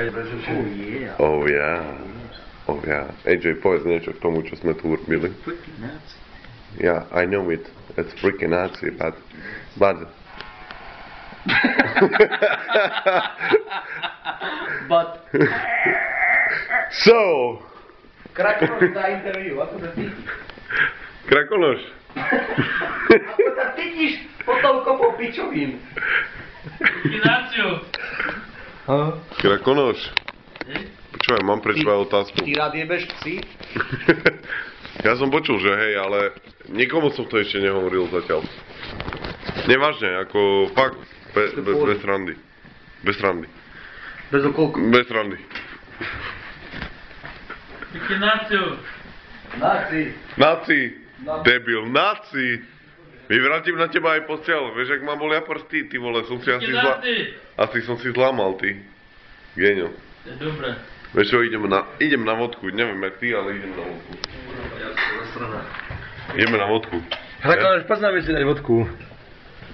Oh yeah. Oh yeah. Oh yeah. AJ, povedz niečo k tomu, čo sme tu urobili. Freaking nuts. Yeah, I know it. It's freaking Nazi, but... But So! Krakonoš dá interview, ako sa cítiš? Krakonoš. Ako sa cítiš po toľko po pičovým? Ignácio. Krakonoš. Počúvaj, mám pre teba otázku. Ty rád jebeš psi? Ja som počul, že hej, ale nikomu som to ešte nehovoril zatiaľ. Nevážne, ako fakt, bez randy. Bez randy. Bez okolku. Bez randy. Ignácio. Naci. Debil, naci. Vyvrátim na teba aj postiaľ. Vieš, ak ma bolia prsty, ty vole, som si asi som si zlamal, ty. Géňo. To je dobré. Vieš čo, idem na vodku. Neviem, jak ty, ale idem na vodku. Ideme na vodku. Krakonoš, poznáme si dať vodku.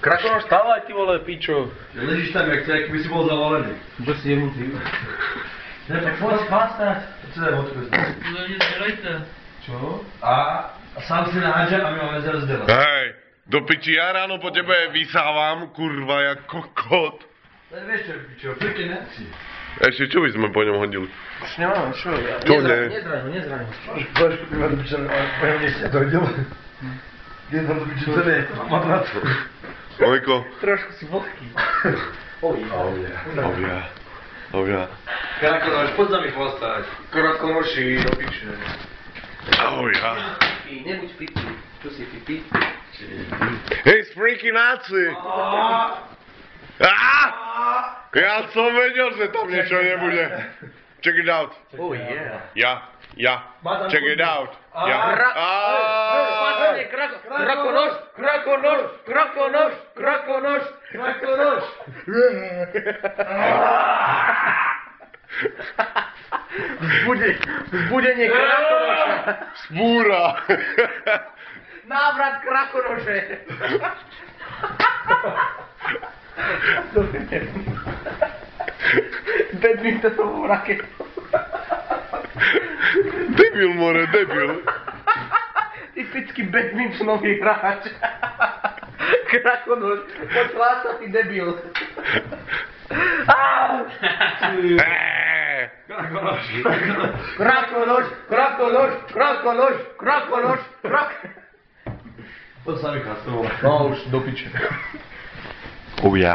Krakonoš, stávaj, ty vole, pičo. Ležíš tam, jak by si bol zavalený. Čo si jebnutý? Poď spástať. Chce dať vodku. No nezdelejte. Čo? A sám si nahádža a my máme zaraz delať. Hej, do piči, ja ráno po tebe vysávam, kurva, jak kokot. Vieš čo, pičo, freaking Nazi. Ešte, čo by sme po ňom hodili? Už nemám, čo? Čo ne? Nezraň ho. Bož, kurva, do pičo, po ňom nechťa to hodil. Kde tam to pičo celé, matracu. Mojko? Trošku si vlhký. Oh ja. Krakonoš, poď za mi chvastať. Krakonoši, do piče. Oh ja. Nebuď pipi. Tu si pipi. Hej, freaky Nazi! Ja som vedel, že tam niečo nebude. Check it out. Oh yeah. Ja. Check it out. Ja. Krakonoš. Vzbudenie krakonoša. Spúra. Návrat krakonoše. Badmintonovú raketu. Debil, more, debil. Typický badmintonový hráč. Krakonoš, poď hlásať, ty debil. Krakonoš. Poď sa mi chastovať. No už do piče. Oh ja.